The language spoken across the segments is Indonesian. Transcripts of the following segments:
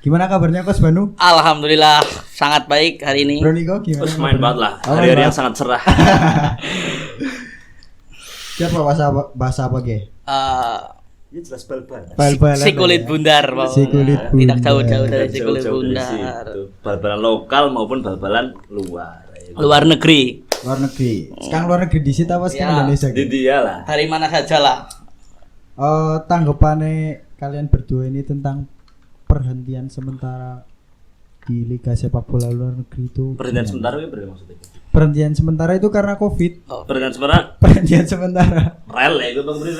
Gimana kabarnya Coach Banu? Alhamdulillah sangat baik hari ini. Bro Niko gimana? Terus main banget lah. Oh, Hari-hari main yang sangat cerah. Siapa bahasa apa ge? Ini jelas bal-balan. Bal-balan. Si kulit ya? bundar, Si kulit bundar. Tidak jauh-jauh dari Tidak si kulit jauh-jauh dari bundar. situ. Bal-balan lokal maupun bal-balan luar. Luar negeri. Luar negeri. Sekarang luar negeri di situ apa sekarang Ya, Indonesia? Di dia lah. Dari mana saja lah. Tanggapannya kalian berdua ini tentang perhentian sementara di Liga Sepak Bola luar negeri itu. Perhentian sementara itu berarti maksudnya. Perhentian sementara itu karena Covid. Perhentian sementara Perhentian sementara. rel ya itu Bang Bri.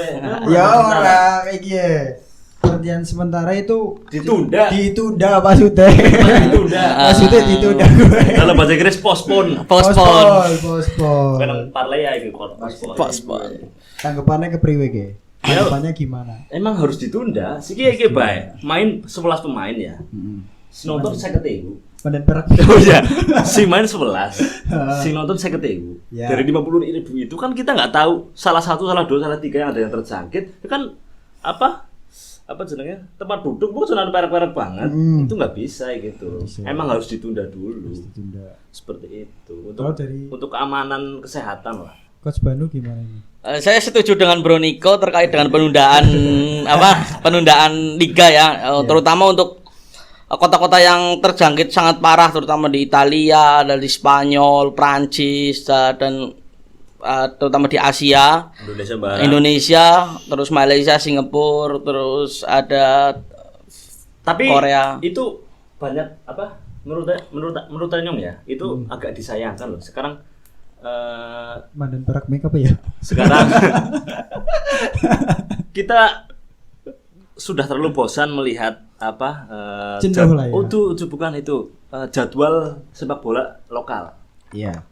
Ya ora kayak gini. Perhentian sementara itu Ditunda. Ditunda maksudnya. Ditunda. Maksudnya ditunda gue. Kalau bahasa Inggris postpone. Postpone. Kan parlay ya itu postpone. Postpone. Tanggapannya ke priwe ge? Tanggapannya gimana? Emang harus ditunda. Sih kayak bae. Main 11 pemain ya. Si nonton 50.000. Panen perak. Oh iya, si main 11, si nonton 50.000. Ya. Dari 50.000 itu kan kita nggak tahu salah satu, salah dua, salah tiga yang ada yang terjangkit. Itu kan apa jenengnya tempat duduk bukan cuma perak-perak banget. Itu nggak bisa gitu. Bisa. Emang harus ditunda dulu. Ditunda. Seperti itu Kalau untuk dari untuk keamanan kesehatan lah. Coach Banu gimana ini? Saya setuju dengan Bro Niko terkait dengan penundaan liga ya, terutama untuk kota-kota yang terjangkit sangat parah, terutama di Italia, dari Spanyol, Prancis, dan terutama di Asia, Indonesia, terus Malaysia, Singapura, terus ada Tapi Korea. itu banyak apa? Menurut Tanyong ya, itu agak disayangkan loh. Sekarang Mandan perak make apa ya? sekarang kita sudah terlalu bosan melihat Jenuh lah ya. itu bukan itu jadwal sepak bola lokal. Iya.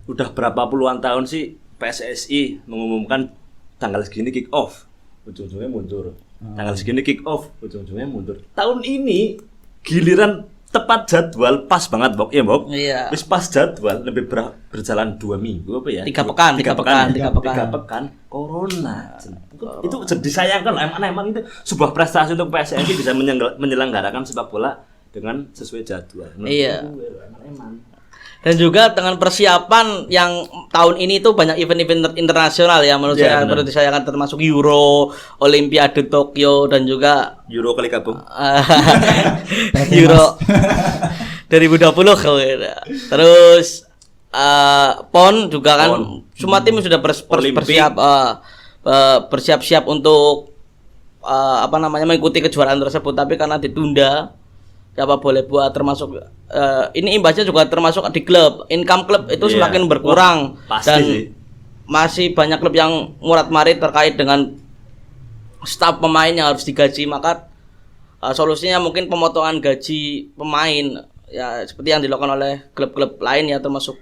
Udah berapa puluhan tahun sih PSSI mengumumkan tanggal segini kick off, ujung-ujungnya mundur. Tanggal segini kick off, ujung-ujungnya mundur. Tahun ini giliran tepat jadwal pas banget, Bok. Iya, Bok. Iya. Wis pas jadwal lebih berjalan 2 minggu apa ya? 3 pekan, 3 pekan corona. Itu disayangkan lah. Emang itu sebuah prestasi untuk PSSI bisa menyelenggarakan sepak bola dengan sesuai jadwal. Iya. Emang. Dan juga dengan persiapan yang tahun ini tuh banyak event-event internasional ya menurut saya, menurut saya kan termasuk Euro, Olimpiade Tokyo, dan juga Euro kali gabung. Euro 2020 kalau gitu. Terus PON juga kan semua tim sudah bersiap-siap untuk mengikuti kejuaraan tersebut, tapi karena ditunda siapa boleh buat, termasuk ini imbasnya juga termasuk di klub, income klub itu semakin berkurang. Dan sih. Masih banyak klub yang murat-marit terkait dengan staf pemain yang harus digaji, maka solusinya mungkin pemotongan gaji pemain ya, seperti yang dilakukan oleh klub-klub lain ya, termasuk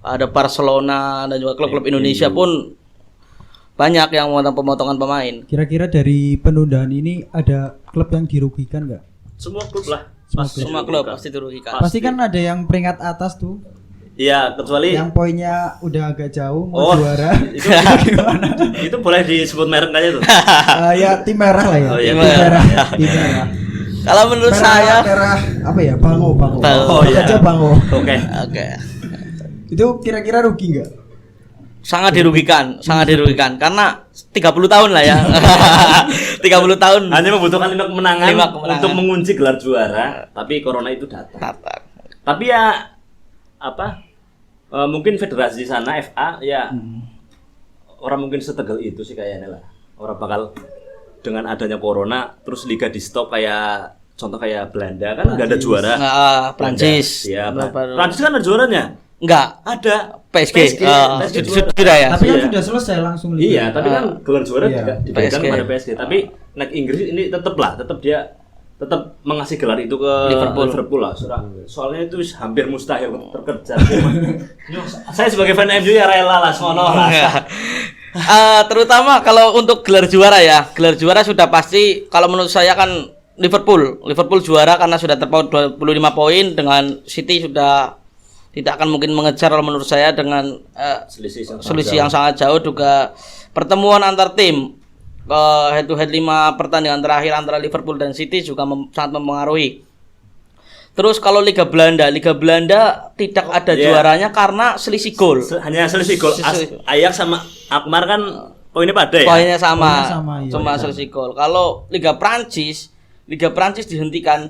ada Barcelona dan juga klub-klub Indonesia pun banyak yang memotong pemotongan pemain. Kira-kira dari penundaan ini ada klub yang dirugikan nggak? Semua klub lah. Semua klub pasti dirugikan. Pasti kan ada yang peringkat atas tuh. Iya, kecuali yang poinnya udah agak jauh mau juara. Itu gimana? Itu boleh disebut merek aja tuh. Ya tim merah lah ya. Oh, iya, tim merah. Kalau menurut saya merah apa ya? Bango. Oh iya. Aja Bango. Oke. Itu kira-kira rugi nggak? Sangat dirugikan karena 30 tahun lah ya. 30 tahun hanya membutuhkan 5 kemenangan untuk mengunci gelar juara, tapi corona itu datang. Tapi ya mungkin federasi sana FA ya orang mungkin setegel itu sih kayaknya lah. Orang bakal dengan adanya corona terus liga di stop, kayak contoh kayak Belanda kan nggak ada juara. Prancis. Ya, Prancis kan ada juaranya. Enggak, ada PSG sudah ya. Tapi kan sudah selesai langsung liga. Iya, tapi kan gelar juara juga dipegang pada PSG. Tapi Inggris ini tetap dia tetap mengasih gelar itu ke Liverpool lah. Soalnya itu hampir mustahil terkejar. Saya sebagai fan MU ya rela lah sono lah. Terutama kalau untuk gelar juara ya. Gelar juara sudah pasti, kalau menurut saya kan Liverpool juara karena sudah terpaut 25 poin, dengan City sudah tidak akan mungkin mengejar kalau menurut saya, dengan selisih yang sangat jauh. Juga pertemuan antar tim head to head 5 pertandingan terakhir antara Liverpool dan City juga sangat mempengaruhi. Terus kalau Liga Belanda tidak ada juaranya karena selisih gol. Hanya selisih gol. Ajax sama Alkmaar kan poinnya pada ya. Poinnya sama, iya. cuma selisih gol. Kalau Liga Prancis dihentikan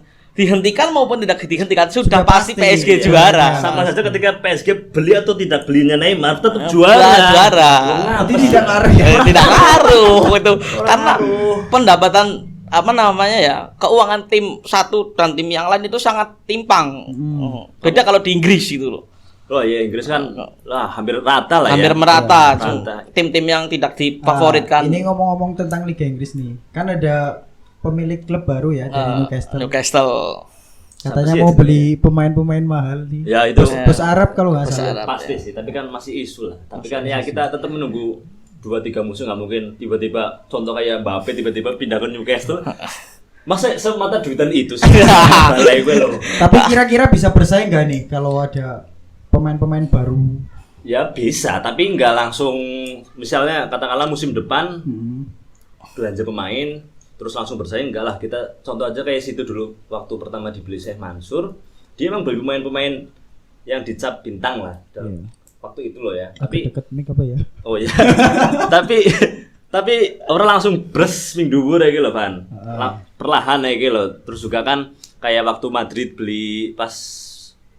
maupun tidak dihentikan sudah pasti PSG juara. Sama saja ketika PSG beli atau tidak belinya Neymar tetap juara. Nanti tidak ngaruh ya. Tidak ngaruh itu karena pendapatan keuangan tim satu dan tim yang lain itu sangat timpang. Beda kalau di Inggris gitu loh. Oh iya, Inggris kan hampir rata lah hampir ya. merata. Tim-tim yang tidak difavoritkan. Ini ngomong-ngomong tentang Liga Inggris nih, kan ada pemilik klub baru ya dari Newcastle. Katanya mau beli pemain-pemain mahal nih. Ya itu Bos Arab kalau nggak salah. pasti sih, tapi kan masih isu lah. Tapi kan ya kita tetap menunggu 2-3 musuh, nggak mungkin tiba-tiba contoh kayak Mbappe tiba-tiba pindah ke Newcastle. Masa semata duitan itu sih. Tapi kira-kira bisa bersaing nggak nih kalau ada pemain-pemain baru? Ya bisa, tapi nggak langsung. Misalnya katakanlah musim depan belanja pemain terus langsung bersaing, enggak lah. Kita contoh aja kayak situ dulu waktu pertama dibeli Syekh Mansur, dia emang beli pemain-pemain yang dicap bintang lah waktu itu loh ya. Tapi deket mic apa ya? Oh iya. tapi orang langsung bres ming dhuwur ya gitu loh, Van. Perlahan ya gitu loh. Terus juga kan kayak waktu Madrid beli pas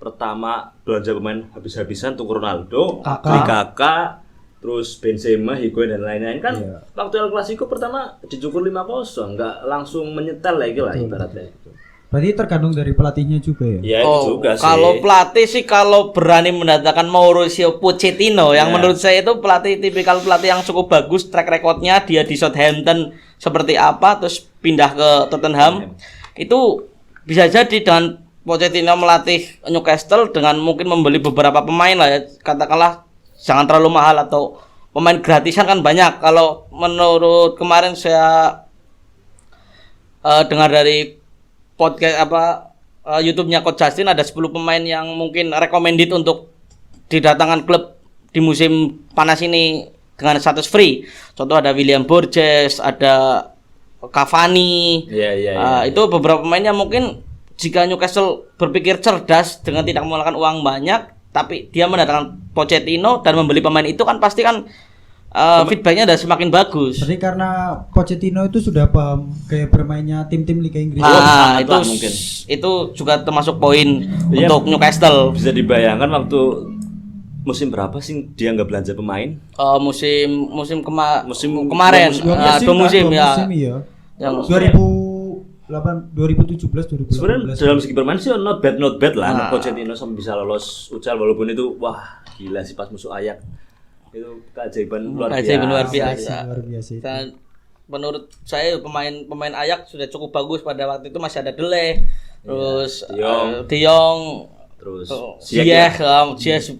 pertama belanja pemain habis-habisan tuh Ronaldo, Kakak, terus Benzema, Higuain dan lain-lain kan. Waktu El Clasico pertama dicukur 5-0, enggak langsung menyetel lagi lah ibaratnya gitu. Berarti tergantung dari pelatihnya juga ya? Ya itu juga sih. Kalau pelatih sih kalau berani mendatangkan Mauricio Pochettino yang menurut saya itu tipikal pelatih yang cukup bagus, track recordnya dia di Southampton seperti apa, terus pindah ke Tottenham. Itu bisa jadi dengan Pochettino melatih Newcastle dengan mungkin membeli beberapa pemain lah ya, katakanlah jangan terlalu mahal atau pemain gratisan kan banyak. Kalau menurut kemarin saya dengar dari podcast YouTube-nya Coach Justin, ada 10 pemain yang mungkin recommended untuk didatangkan klub di musim panas ini dengan status free. Contoh ada William Borges, ada Cavani. Itu beberapa pemainnya mungkin jika Newcastle berpikir cerdas dengan tidak mengeluarkan uang banyak, tapi dia mendatangkan Pochettino dan membeli pemain itu kan pasti kan feedbacknya udah semakin bagus. Berarti karena Pochettino itu sudah paham kayak bermainnya tim-tim Liga Inggris. Itu mungkin. Itu juga termasuk poin untuk Newcastle. Bisa dibayangkan waktu musim berapa sih dia nggak belanja pemain? Musim kemarin. Dua musim ya. Yang 2017 Sebenarnya dalam segi bermain sih not bad lah. Pochettino sampai bisa lolos UCL walaupun itu wah gila sih pas musuh Ajax. Itu keajaiban luar biasa. Dan menurut saya pemain Ajax sudah cukup bagus pada waktu itu. Masih ada Dele, terus De Jong, terus Ziyech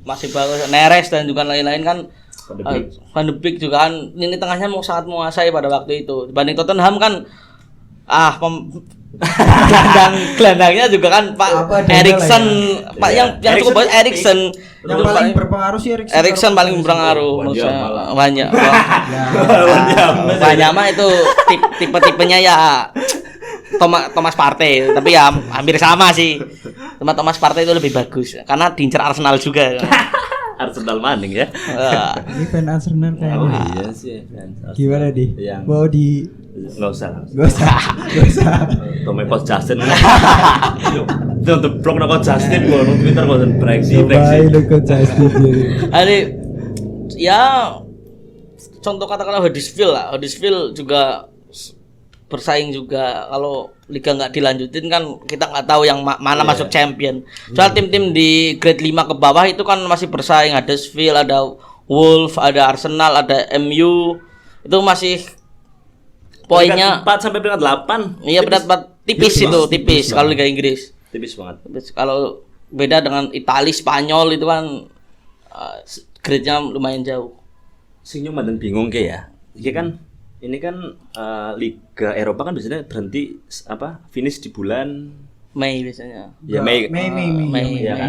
masih bagus, Neres dan juga lain-lain kan. Van de Beek juga kan, ini tengahnya sangat menguasai pada waktu itu. Dibanding Tottenham kan gelandangnya juga kan Pak Eriksen, Pak yang cukup bagus Eriksen. Yang paling berpengaruh sih Eriksen paling berpengaruh banyak. Banyak mah itu tipe-tipenya ya Thomas Partey, tapi ya hampir sama sih. Cuma Thomas Partey itu lebih bagus karena diincar Arsenal juga. Arsenal maning ya. Ini fan Arsenal kayaknya. Oh iya sih. Gimana di? Mau di Nggak usah. Tommy Coach Justin. Itu untuk blog Coach Justin gua nonton Twitter gua breksi. Coach Justin. Ya contoh katakanlah Huddersfield juga bersaing juga. Kalau liga nggak dilanjutin kan kita nggak tahu yang mana masuk champion. Soal tim-tim di grade 5 ke bawah itu kan masih bersaing. Ada Huddersfield, ada Wolves, ada Arsenal, ada MU. Itu masih poinnya 4 sampai peringkat 8. Iya, peringkat 4 tipis kalau Liga Inggris. Tipis banget. Kalau beda dengan Italia, Spanyol itu kan grade-nya lumayan jauh. Sing nyuman dan bingung kayak ya. Iya kan ini kan Liga Eropa kan biasanya berhenti finish di bulan Mei biasanya. Ya Mei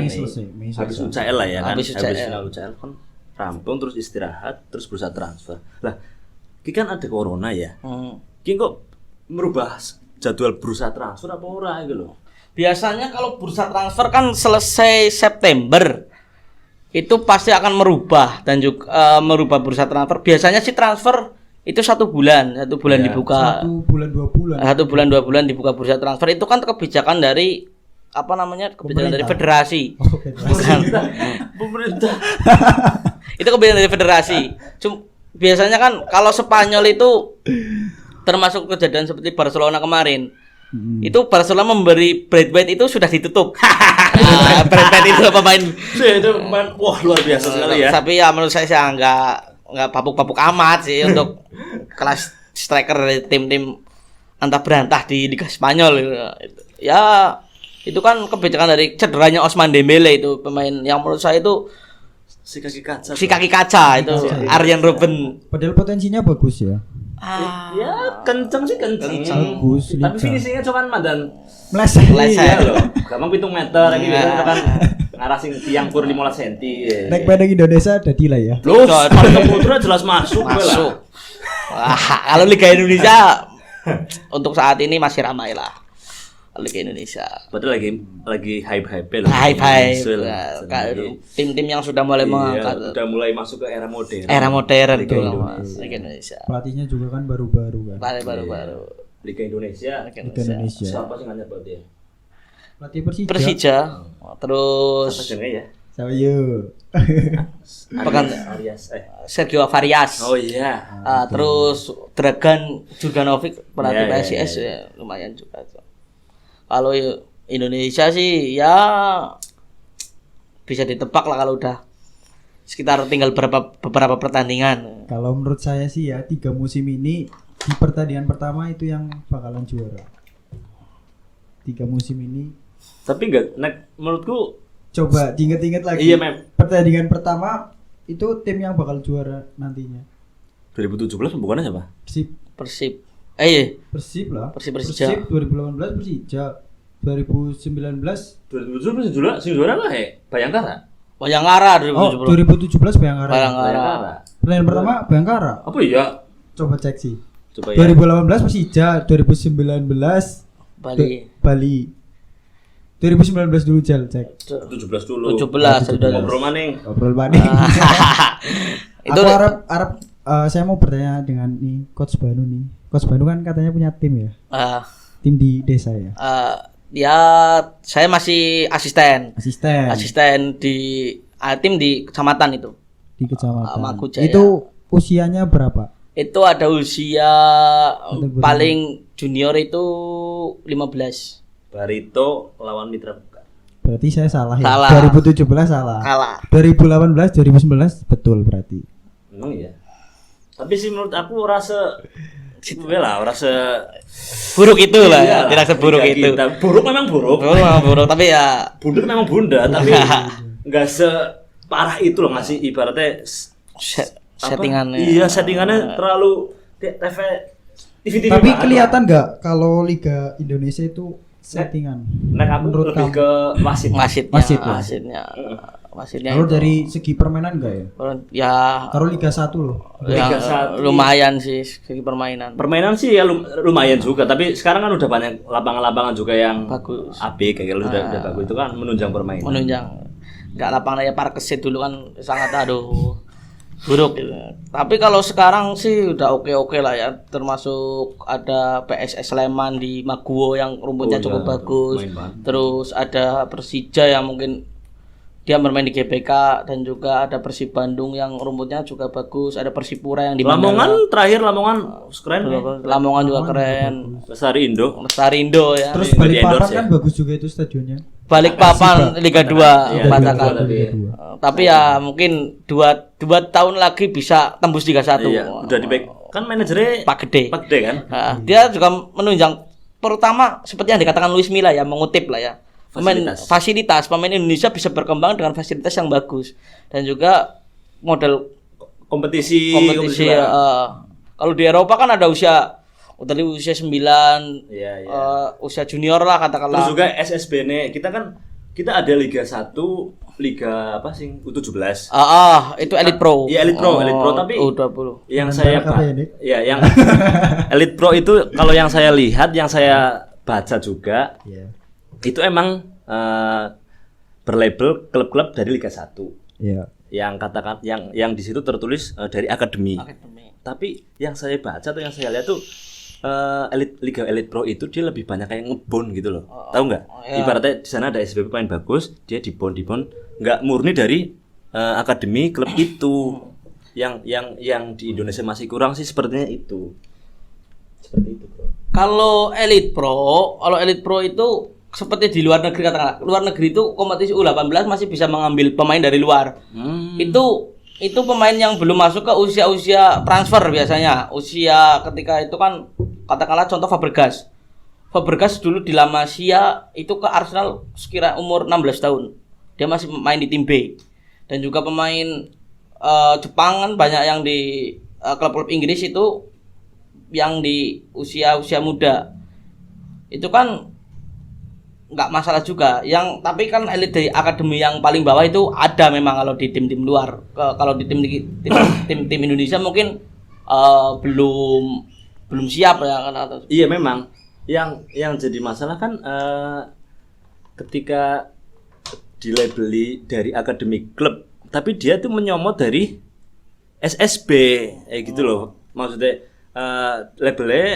selesai. Habis UCL lah ya kan. Habis UCL kan rampung terus istirahat terus berusaha transfer. Lah Ki kan ada corona ya. Hmm. Ki kok merubah jadwal bursa transfer apa ora gitu loh. Biasanya kalau bursa transfer kan selesai September itu pasti akan merubah dan juga merubah bursa transfer. Biasanya sih transfer itu 1 bulan Ya, dibuka. 1 bulan 2 bulan. 1 bulan 2 bulan dibuka bursa transfer. Itu kan kebijakan dari apa namanya, kebijakan dari Pemerintah. federasi. Oke. Bukan. Pemerintah. Itu kebijakan dari federasi. Biasanya kan kalau Spanyol itu termasuk kejadian seperti Barcelona kemarin. Itu Barcelona memberi Braithwaite itu sudah ditutup. Braithwaite itu pemain. Itu wah luar biasa sekali ya. Tapi ya menurut saya sih nggak papuk-papuk amat sih untuk kelas striker dari tim-tim antah berantah di Liga Spanyol. Ya itu kan kebijakan dari cederanya Ousmane Dembele, itu pemain yang menurut saya itu Si kaki kaca itu Arjen Robben. Padahal potensinya bagus ya. Ya kenceng sih kenceng. Bagus, Tapi lincah. finishingnya cuman mandan. Meleset. Iya loh. Gampang 7 meter lagi biasanya kan ngarasing tiang kur 15 cm. Naik pedang Indonesia ada lah ya. Loh, Marco Putra jelas masuk. Masuk. Wah, kalau Liga Indonesia untuk saat ini masih ramai lah. Liga Indonesia. Padahal lagi hype-hype loh. Hype. Lagi. Tim-tim yang sudah mulai Iya, mengangkat udah mulai masuk ke era modern. era modern Liga tuh, Indonesia. Mas. Liga Indonesia. Pelatihnya juga kan baru-baru kan. Baru-baru. Liga Indonesia. Liga Liga Indonesia. Siapa sih nanya buat dia? Pelatih Persija. Persija. Terus Siapa jenenge ya? Sama yuk. Pekan- Arias. Sergio Varias. Oh iya. Terus Dragan Jurganovic pelatih Ya, ya, PSIS ya. ya, lumayan juga tuh. Kalau Indonesia sih ya bisa ditebak lah kalau udah sekitar tinggal beberapa pertandingan. Kalau menurut saya sih ya 3 musim ini di pertandingan pertama itu yang bakalan juara. 3 musim ini Tapi enggak, menurutku coba diinget-inget lagi. Iya, Mem. Pertandingan pertama itu tim yang bakal juara nantinya. 2017 bukannya siapa? Persib. Iya. Persib lah. Persib Persija. 2018 Persija. 2019 2017 sing juara lah Bayangkara. Bayangkara Oh 2017. 2017 Bayangkara. Bayangkara. Pertandingan pertama Bayangkara. Apa iya? Coba cek sih. Coba ya. 2018 Persija, 2019 Bali. 2019 dulu Jal, cek. 17 dulu. 17 sudah. Ngobrol maning. Ngobrol Bani. Itu Aku harap saya mau bertanya dengan nih Coach Banu nih. Coach Banu kan katanya punya tim ya. Tim di desa ya. ya saya masih asisten di tim di kecamatan itu. Di kecamatan. Magujaya. Itu usianya berapa? Itu ada usia Kategori. paling junior itu 15. Barito lawan Mitra Buka. Berarti saya salah ya. Salah. 2017 salah. Kalah. 2018 2019 betul berarti. Emang iya. Tapi sih menurut aku rasa lah, rasa Buruk itu lah ya, Iya, tidak seburuk Liga itu. kita. Buruk memang buruk. Buruk tapi ya Bunda memang bunda, tapi nggak separah itu loh ngasih ibaratnya settingannya. Iya, settingannya terlalu TV Tapi kelihatan nggak kalau Liga Indonesia itu settingan? Nah, aku Menurut lebih kamu? ke wasit. Wasitnya Kalau itu. dari segi permainan enggak ya? Ya Kalau Liga 1 loh. yang Liga 1. lumayan sih segi permainan. Permainan sih ya lumayan juga, tapi sekarang kan udah banyak lapangan-lapangan juga yang Bagus. AB kayak gitu udah bagus, itu kan menunjang permainan. Menunjang. Enggak lapangan ya Parkesit dulu kan sangat buruk gitu. Tapi kalau sekarang sih udah oke lah ya, termasuk ada PSS Sleman di Maguwo yang rumputnya Oh, cukup ya, bagus. main banget. Terus ada Persija yang mungkin dia bermain di GBK, dan juga ada Persib Bandung yang rumputnya juga bagus, ada Persipura yang di Lamongan terakhir keren. Lamongan juga keren. Lestari Indo. Lestarindo ya. Terus Nggak Balikpapan di-endorse kan ya? bagus juga itu stadionnya. Balikpapan Liga 2 Iya, Patakan. Liga 2 Tapi ya mungkin dua tahun lagi bisa tembus Liga 1. Iya, udah di back. Kan manajernya Pak Gede. Pak Gede kan? Dia juga menunjang, terutama seperti yang dikatakan Luis Milla ya, mengutip lah ya. Fasilitas pemain Indonesia bisa berkembang dengan fasilitas yang bagus, dan juga model Kompetisi kalau di Eropa kan ada usia 9, Iya. usia junior lah katakanlah. Terus juga SSB-nya kita ada Liga 1 liga apa sih U17. Itu Elite Pro. Iya Elite Pro tapi U20. yang Dengan saya barang apa ini? ya yang Elite Pro itu kalau yang saya lihat, yang saya baca juga Iya. itu emang berlabel klub-klub dari Liga 1. Iya. Yang katakan yang di situ tertulis dari akademi. Tapi yang saya baca atau yang saya lihat tuh Liga Elite Pro itu dia lebih banyak kayak ngebon gitu loh. Tahu nggak? Iya. Ibaratnya di sana ada SBP pemain bagus, dia dibon nggak murni dari akademi klub itu. Yang di Indonesia masih kurang sih sepertinya itu. Seperti itu, Bro. Kalau Elite Pro itu seperti di luar negeri, katakanlah. Luar negeri itu kompetisi U18 masih bisa mengambil pemain dari luar. Itu pemain yang belum masuk ke usia transfer biasanya. Usia ketika itu kan katakanlah contoh Fabregas. Fabregas dulu di La Masia itu ke Arsenal sekira umur 16 tahun. Dia masih main di tim B. Dan juga pemain Jepang kan banyak yang di klub-klub Inggris itu yang di usia muda. Itu kan nggak masalah juga. Tapi kan elit dari akademi yang paling bawah itu ada memang kalau di tim-tim luar. Kalau di tim Indonesia mungkin belum siap ya kan. Iya memang. Yang jadi masalah kan ketika dilabeli dari akademi klub, tapi dia tuh menyomot dari SSB gitu loh. Maksudnya labelnya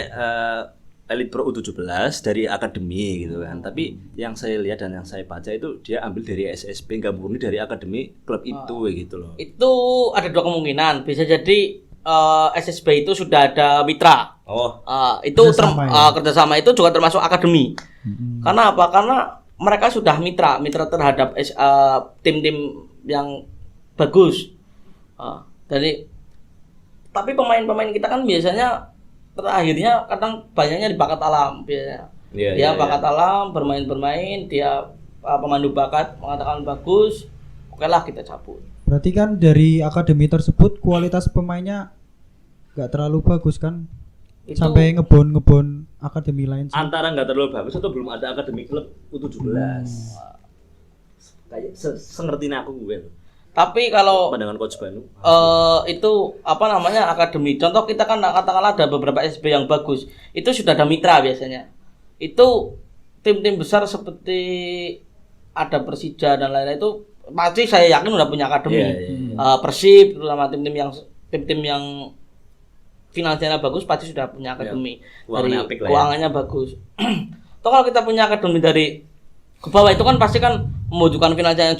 Elite Pro U17 dari akademi gitu kan. Tapi yang saya lihat dan yang saya baca itu dia ambil dari SSB, nggak murni dari akademi klub itu gitu loh. Itu ada dua kemungkinan. Bisa jadi SSB itu sudah ada mitra. Itu kerjasama itu juga termasuk akademi. Karena apa? Karena mereka sudah mitra terhadap tim-tim yang bagus. Tapi pemain-pemain kita kan biasanya terakhirnya kadang banyaknya di bakat alam biasanya. Dia bakat alam, bermain, dia pemandu bakat mengatakan bagus, oke lah kita cabut. Berarti kan dari akademi tersebut kualitas pemainnya nggak terlalu bagus kan? Itu sampai ngebon akademi lain sih. Antara nggak terlalu bagus atau belum ada akademi klub U17. Kayak sengertiin aku gue. Tapi kalau pandangan Coach Banu itu apa namanya akademi. Contoh kita kan katakanlah ada beberapa SB yang bagus. Itu sudah ada mitra biasanya. Itu tim-tim besar seperti ada Persija dan lain-lain itu pasti saya yakin udah punya akademi. Persib terutama tim-tim yang finansialnya bagus pasti sudah punya akademi. Keuangannya bagus. Toh kalau kita punya akademi dari ke bawah itu kan pasti kan membutuhkan finansial yang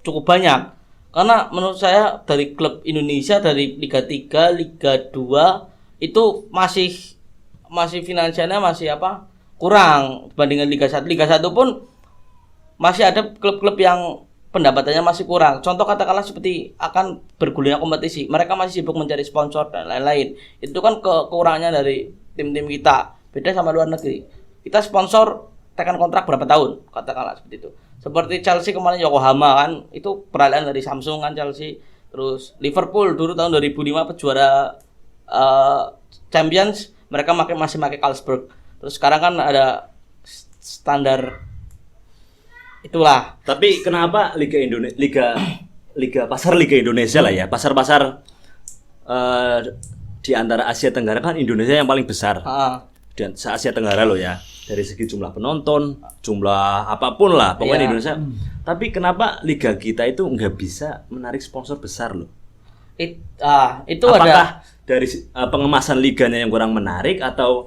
cukup banyak. Karena menurut saya dari klub Indonesia dari Liga 3, Liga 2 itu masih finansialnya masih kurang dibandingkan Liga 1. Liga 1 pun masih ada klub-klub yang pendapatannya masih kurang. Contoh katakanlah seperti akan bergulirnya kompetisi, mereka masih sibuk mencari sponsor dan lain-lain. Itu kan kekurangannya dari tim-tim kita. Beda sama luar negeri. Kita sponsor tekan kontrak berapa tahun, katakanlah seperti itu. Seperti Chelsea kemarin Yokohama kan itu peralihan dari Samsung kan Chelsea. Terus Liverpool dulu tahun 2005 pejuara Champions, mereka masih pakai Carlsberg. Terus sekarang kan ada standar itulah. Tapi kenapa Liga Liga Indonesia lah ya, pasar di antara Asia Tenggara kan Indonesia yang paling besar. Dan se-Asia Tenggara loh ya. Dari segi jumlah penonton, jumlah apapun lah pokoknya di Indonesia. Tapi kenapa liga kita itu nggak bisa menarik sponsor besar loh? Itu apakah dari pengemasan liganya yang kurang menarik atau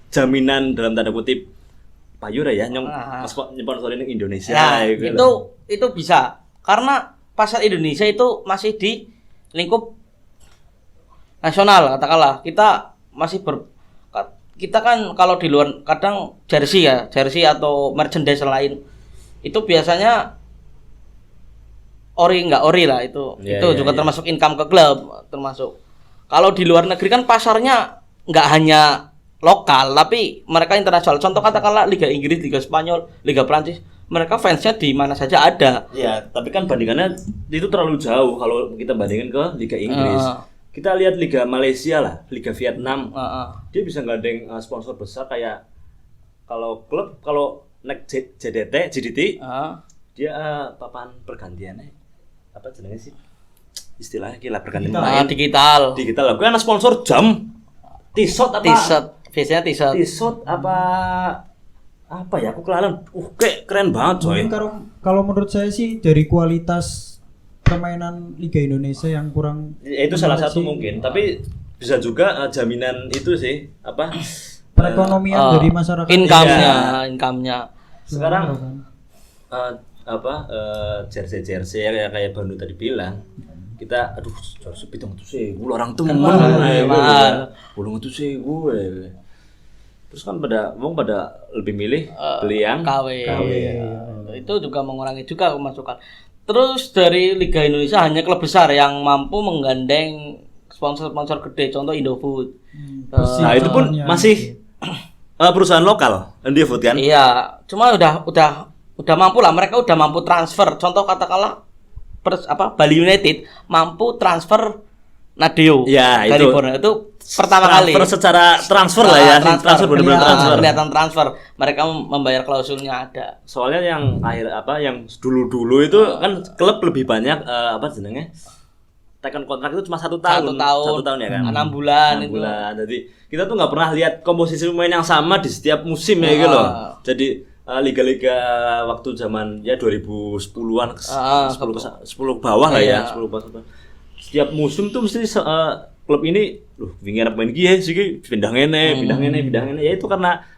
jaminan dalam tanda kutip payura ya sponsorin Indonesia itu bisa. Karena pasar Indonesia itu masih di lingkup nasional katakanlah. Kita kan kalau di luar kadang jersey atau merchandise lain itu biasanya nggak ori lah itu juga termasuk income ke klub termasuk. Kalau di luar negeri kan pasarnya nggak hanya lokal tapi mereka internasional. Contoh katakanlah Liga Inggris, Liga Spanyol, Liga Prancis, mereka fansnya di mana saja ada. Ya tapi kan bandingannya itu terlalu jauh kalau kita bandingin ke Liga Inggris. Kita lihat Liga Malaysia lah, Liga Vietnam, dia bisa gandeng sponsor besar kayak kalau klub naik JDT, dia papan pergantiannya apa jenenge sih? Istilahnya kira pergantian digital. Digital. Gue anak sponsor jam. T-shirt apa? Biasanya t-shirt. T-shirt apa ya? Aku kelalen. Kayak keren banget coy. Mungkin kalau menurut saya sih dari kualitas permainan Liga Indonesia yang kurang. Ya, itu salah satu sih. mungkin. Tapi bisa juga jaminan itu sih apa? Perekonomian dari masyarakat. Income-nya. Sekarang jersey kayak Banu tadi bilang. Kita jersey 700.000 orang temen bolong itu sih gue. Terus kan pada lebih milih beli yang KW. Itu juga mengurangi juga pemasukan. Terus dari Liga Indonesia hanya klub besar yang mampu menggandeng sponsor-sponsor gede, contoh Indofood. Nah, itu pun masih perusahaan lokal, Indofood kan? Iya, cuma udah mampu lah, mereka udah mampu transfer. Contoh katakanlah Bali United mampu transfer Nadeo dari Borneo itu pertama kali. Secara transfer lah ya, transfer benar-benar transfer. Kelihatan transfer. Mereka membayar klausulnya ada. Soalnya yang yang dulu itu kan klub lebih banyak tekan kontrak itu cuma 1 tahun. 1 tahun ya kan? 6 bulan. Jadi kita tuh nggak pernah lihat komposisi pemain yang sama di setiap musim ya gitu loh. Jadi liga-liga waktu zaman ya 2010-an 10 bawah lah ya, 10 bawah. Setiap musim tuh mesti klub ini wingi arep main iki sih pindah ngene. Ya itu karena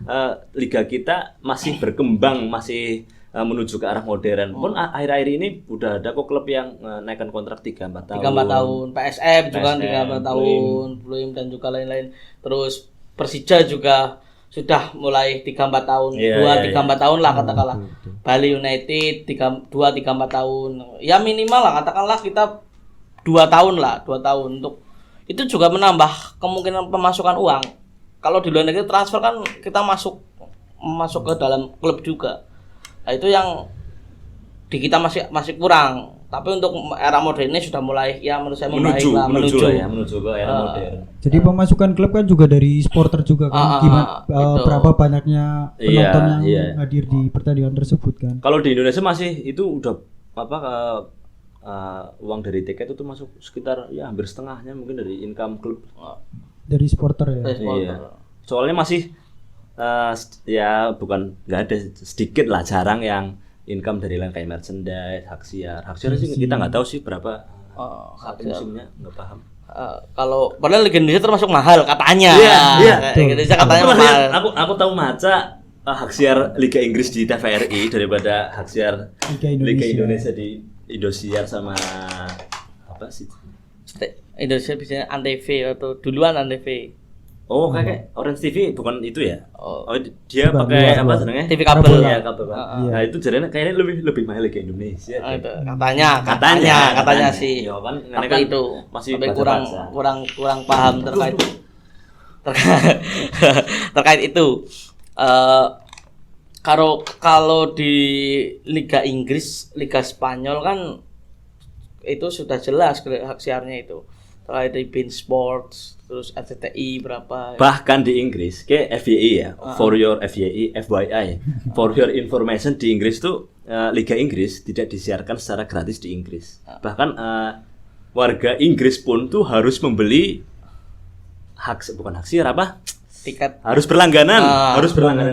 liga kita masih berkembang, masih menuju ke arah modern. Pun akhir-akhir ini udah ada kok klub yang naikkan kontrak 3-4 tahun. 3-4 tahun. PSM juga 3-4 tahun, Bluim dan juga lain-lain. Terus Persija juga sudah mulai 3-4 tahun, 2-3-4 tahun lah katakanlah. Bali United 2-3-4 tahun. Ya minimal lah katakanlah kita 2 tahun untuk itu juga menambah kemungkinan pemasukan uang. Kalau di luar negeri transfer kan kita masuk ke dalam klub juga. Nah, itu yang di kita masih kurang. Tapi untuk era modern ini sudah mulai ya menurut saya menuju ke era modern. Jadi pemasukan klub kan juga dari supporter juga kan. Berapa banyaknya penonton yang hadir di pertandingan tersebut kan. Kalau di Indonesia masih itu udah uang dari tiket itu masuk sekitar ya hampir setengahnya mungkin dari income klub. Dari supporter ya. Iya. Soalnya masih ya bukan nggak ada, sedikit lah, jarang yang income dari lain kayak merchandise, hak siar sih kita nggak tahu sih berapa satu musimnya, nggak paham. Kalau padahal Liga Indonesia termasuk mahal katanya. Iya. Indonesia katanya mahal. Aku tahu maca hak siar Liga Inggris di TVRI daripada hak siar Liga Indonesia di Indosiar sama apa sih? Indonesia biasanya Antv atau duluan Antv. Oh, kayak Orange TV bukan itu ya? Oh dia pakai apa sebenarnya? TV kabel. Ya, kabel. Nah, itu jadinya kayaknya lebih mahal Liga Indonesia. Katanya sih. Ya kan, tapi kan itu masih kurang paham terkait itu. Kalau di Liga Inggris, Liga Spanyol kan itu sudah jelas hak siarnya itu. Terkait di beIN Sports, terus RCTI berapa. Bahkan di Inggris, kayak FYI ya, for your FYI, for your information, di Inggris tuh Liga Inggris tidak disiarkan secara gratis di Inggris. Bahkan warga Inggris pun tuh harus membeli bukan hak siar apa? Tiket. Harus berlangganan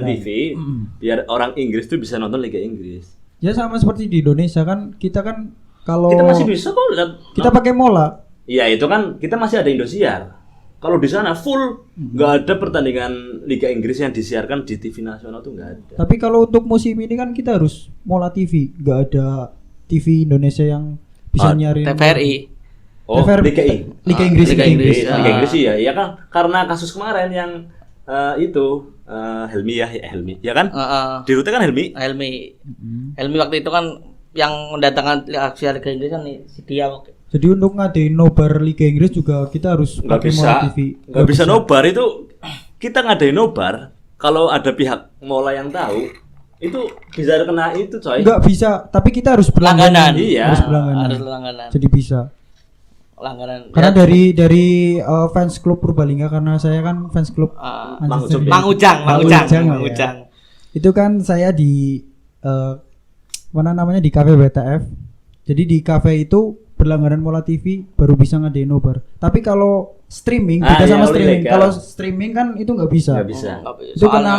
TV biar orang Inggris tuh bisa nonton Liga Inggris. Ya sama seperti di Indonesia kan, kita kan kalau kita masih bisa kok. Kita pakai mola. Iya, itu kan kita masih ada Indosiar. Kalau di sana full nggak ada pertandingan Liga Inggris yang disiarkan di TV nasional tuh nggak ada. Tapi kalau untuk musim ini kan kita harus mola TV, nggak ada TV Indonesia yang bisa nyari TVRI. Oh, Liga Inggris Liga iya. Ya kan karena kasus kemarin yang itu Helmi ya kan? Di rute kan Helmi waktu itu kan yang mendatangkan aksi Liga Inggris kan si dia. Jadi untuk ngadain nobar Liga Inggris juga kita harus pakai mola TV. Nggak bisa nobar itu, kita ngadain nobar kalau ada pihak mola yang tahu itu bisa kena itu coy. Nggak bisa, tapi kita harus berlangganan. Iya. Harus berlangganan. Jadi bisa. Langganan. Karena dari fans klub Purbalingga, karena saya kan fans klub Mang Ujang. Itu kan saya di mana namanya di kafe BTF. Jadi di kafe itu berlangganan Mola TV baru bisa ngadain nobar. Tapi kalau streaming beda iya, sama oleh streaming. legal. Kalau streaming kan itu nggak bisa. Nggak bisa. Itu kena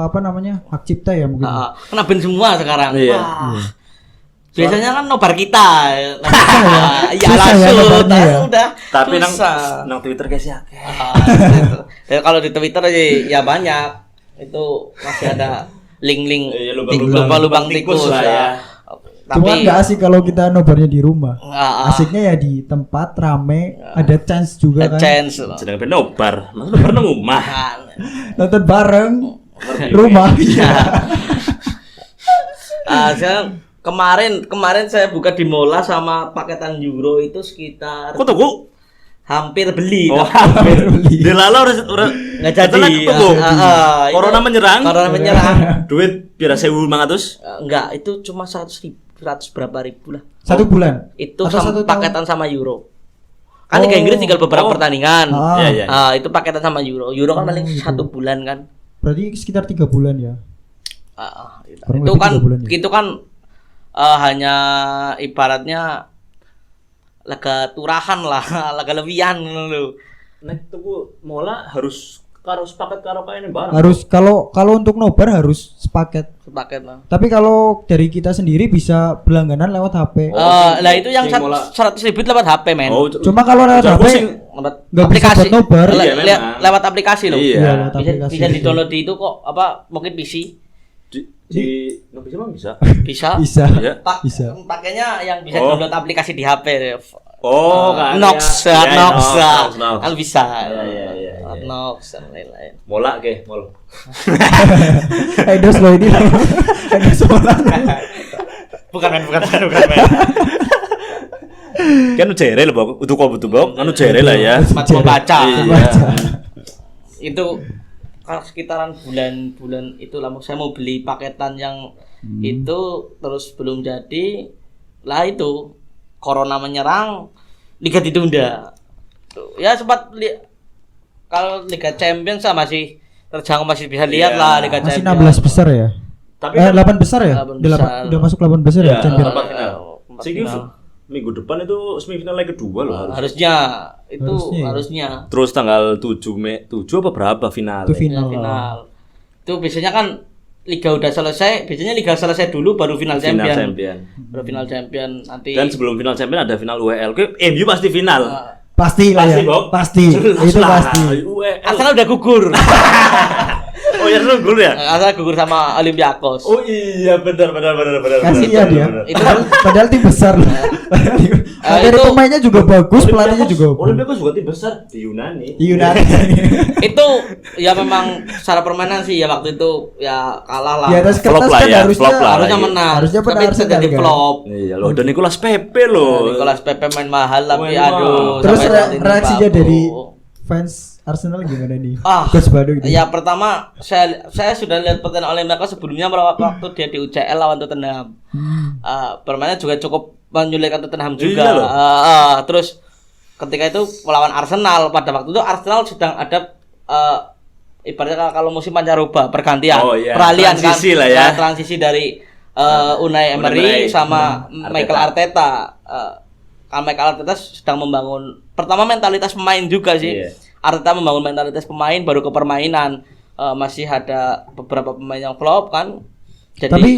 apa namanya hak cipta ya mungkin. Kena ban semua sekarang. Iya. Wah. Biasanya kan nobar kita. Iya Susah ya langsung. nobarnya ya. Udah. Tapi susah. nang Twitter guys ya. Gitu. Dan kalau di Twitter ya banyak. Itu masih ada link-link Iya, lubang-lubang tikus lah ya. Cuma nggak asik kalau kita nobarnya di rumah. Ah, Asiknya ya di tempat rame, ada chance juga kan. chance loh. Sedang nobar, masa nobar nang omah. Kan. Nonton bareng rumah. Iya. Kemarin saya buka di Mola sama paketan Euro itu sekitar Kok tuku? hampir beli. Oh, hampir beli. Di lala ora Nggak jadi. Tuku. Itu Corona menyerang. Corona menyerang. Duit biar 1.500. Enggak, itu cuma 100 berapa ribu lah. Satu bulan. Itu Atau sama satu tahun? paketan sama Euro. Kan Liga Oh. Inggris tinggal beberapa Oh. pertandingan. Ah. Iya, iya. Itu paketan sama Euro. Euro kan paling gitu. 1 bulan kan. Berarti sekitar 3 bulan ya. Kurang Itu lebih kan 3 bulan ya? itu kan hanya ibaratnya laga turahan lah, laga lewian lho. Nek tuku mola harus sepaket karo kayak ini barang. Harus kalau untuk nobar harus sepaket. Sepaket lah. Tapi kalau dari kita sendiri bisa berlangganan lewat HP. Lah itu yang sing mola- 100.000 lewat HP men. Oh, Cuma kalau lewat Jago HP sing- Lewat nggak bisa buat nobar. Iya, memang. lewat aplikasi loh. Iya. Iya, lewat Bisa, aplikasi. bisa di-download di itu kok apa mungkin PC nggak bisa mah bisa. bisa. Bisa. Iya. Bisa. Pakainya yang bisa Oh. download aplikasi di HP. Oh, kan. Nox, ya. Iya, Nox, Nox. kan bisa. Iya. Nox dan lain-lain. Mola ke, mol. Endorse lo ini. Endorse orang. Bukan men. Kan jere lho, Bok. Utuh bok, anu jere lah ya. Sempat membaca. Iya. Itu sekitaran bulan-bulan itu lah saya mau beli paketan yang itu terus belum jadi lah itu corona menyerang liga ditunda. Tuh, ya sempat kalau Liga Champions masih terjangkau masih bisa lihat Iya. lah Liga Masih Champions. 16 besar ya? Tapi 8 besar ya? 8 Udah besar. udah masuk 8 besar ya, Iya, Champions. empat final. Empat Sing final. minggu depan itu semifinal leg kedua loh harus. Harusnya itu Harusnya ya. harusnya Terus tanggal 7 Mei, 7 apa berapa final? Itu final. final. Itu biasanya kan liga udah selesai, biasanya liga selesai dulu baru final Final champion. champion. Baru final champion nanti. Dan sebelum final champion ada final UEL. MU pasti final. Pasti lah ya. Pasti, Bob. Pasti. Jelas Itu lah, pasti. UEL. Arsenal udah gugur. Oh ya lu gol ya? Arsenal gugur sama Olympiakos. Oh iya benar. Kasihan ya. Itu Padahal tim besar. Dari itu- pemainnya juga bagus, pelatihnya juga bagus. Olympiakos juga tim besar di Yunani. Di Yunani. itu ya memang secara permainan sih ya waktu itu ya kalah lah. Di atas Flop kertas lah kan ya, harusnya flop lah. Harusnya iya. menang. Harusnya tapi benar bisa Arsenal jadi kan. flop. Iya loh, dan Nicolas Pepe loh. Nicolas Pepe main mahal tapi Main mahal. aduh. Terus sampai saat ini reaksinya bagus. dari fans Arsenal gimana nih? Ah, Coach Badung gitu. ya pertama saya sudah lihat pertandingan Olympiakos sebelumnya waktu dia di UCL lawan Tottenham. Permainnya juga cukup menyulitkan Tottenham juga. Iya loh. Terus ketika itu melawan Arsenal pada waktu itu Arsenal sedang ada ibaratnya kalau musim pancaroba pergantian, Oh, iya. peralihan Transisi kan, lah ya. transisi dari Unai Emery Emery, sama Arteta. Mikel Arteta. Kan Mikel Arteta sedang membangun pertama mentalitas pemain juga sih. Iya. Arteta membangun mentalitas pemain baru ke permainan. Masih ada beberapa pemain yang flop kan. Jadi Tapi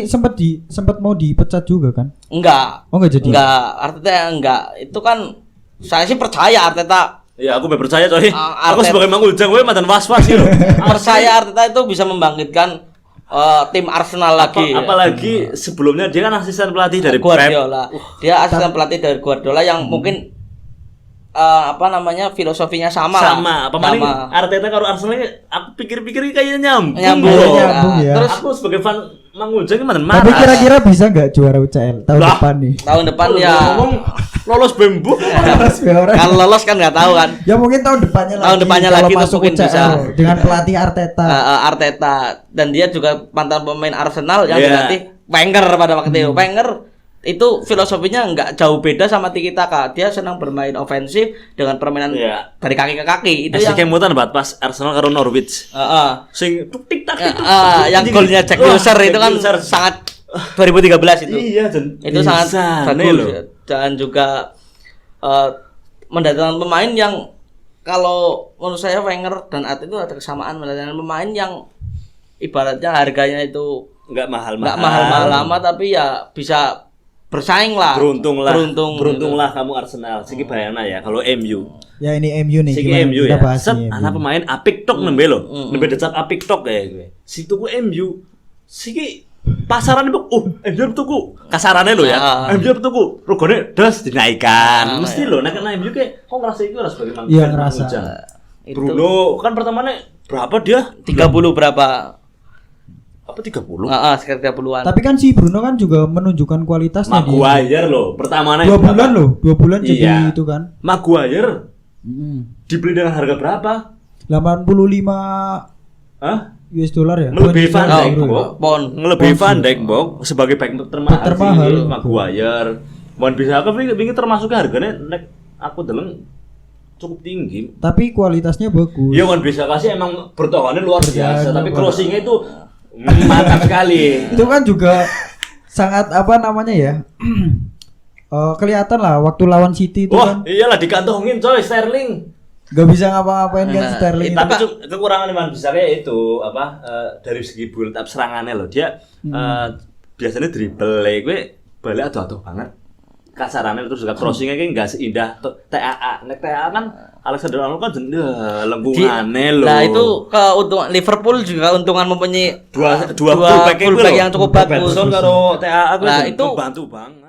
sempat mau dipecat juga kan? enggak. Oh enggak jadi. Enggak, Arteta enggak. Itu kan saya sih percaya Arteta Iya, aku percaya coy. Aku Arteta- sebagai Mang Ujang gue mantan was-was sih loh. percaya Arteta itu bisa membangkitkan tim Arsenal lagi. Apalagi sebelumnya dia kan asisten pelatih dari Pep. Guardiola. Dia asisten pelatih dari Guardiola yang mungkin filosofinya sama. Sama, apa paling Sama. Arteta kalau Arsenal aku pikir-pikir kayaknya nyambung. Nyambung. loh. Nyambung ya. Terus Aku sebagai fan Mang Ujang mantan Tapi marah. kira-kira bisa nggak juara UCL tahun Lah. depan nih? tahun depan Kalau ya ngomong lolos bembu. Mas Fiora. kalau lolos kan nggak tahu kan. Ya mungkin tahun depannya lagi. Tahun depannya kalau lagi tuh masuk mungkin UCL bisa. dengan pelatih Arteta. Arteta dan dia juga mantan pemain Arsenal yang Iya. dilatih Wenger pada waktu itu. Wenger itu filosofinya nggak jauh beda sama Tiki Taka. Dia senang bermain ofensif dengan permainan Iya. dari kaki ke kaki. Itu Asik yang kemutan banget pas Arsenal karo Norwich. Sing tuk tik tak tik. yang golnya Jack Wilshere itu kan Wilshere. sangat 2013 itu. Iya, Itu sangat sana bagus loh. ya. Dan juga mendatangkan pemain yang kalau menurut saya Wenger dan At itu ada kesamaan, mendatangkan pemain yang ibaratnya harganya itu Nggak mahal-mahal. nggak mahal-mahal lama tapi ya bisa bersaing lah. Beruntunglah kamu Arsenal. Siki bayangna ya kalau MU. Ya ini MU nih Siki gimana? MU Kita ya. bahas Set nih, anak MU. pemain apik tok nembe lho. Nembe decak apik tok kayak gue. Si tuku MU. Siki pasaran itu MU tuku kasarane lho ya. MU tuku regane das dinaikkan. Mesti lho nek MU kayak kok ngerasa itu harus bagaimana? Iya, ngerasa. Itu Bruno kan pertamanya berapa dia? 30 berapa? Apa 30? Sekitar 30-an. Tapi kan si Bruno kan juga menunjukkan kualitasnya di Maguire loh, pertamanya 2 bulan loh, 2 bulan Iya. jadi itu kan. Maguire dibeli dengan harga berapa? 85 Hah? US dollar ya. Melebihi Van Dijk, Euro ya? Bok. Pon. Ngelebihi Pon Van sih. Dijk, Bok, sebagai back termahal. Termahal. Sih, Maguire. Mohon bisa apa wingi termasuk harganya nek aku deleng cukup tinggi. Tapi kualitasnya bagus. Ya Wan bisa kasih emang bertahannya luar biasa, Bertahan, tapi Pak. crossingnya itu mantap sekali. Itu kan juga sangat apa namanya ya? Kelihatan lah waktu lawan City itu Wah, kan iyalah dikantongin coy Sterling. gak bisa ngapa-ngapain kan Sterling. Tapi itu. kekurangan Iman bisa kayak itu apa dari segi build up serangannya loh. Dia biasanya dribble gue balik atuh banget. Kasarannya terus juga crossingnya kayak nggak seindah TAA. Nek TAA kan Alexander Arnold kan lengkungannya loh. Nah, itu keuntungan Liverpool juga keuntungan mempunyai dua fullback fullback yang cukup bagus. Robertson karo TAA gue Nah, itu bantu banget.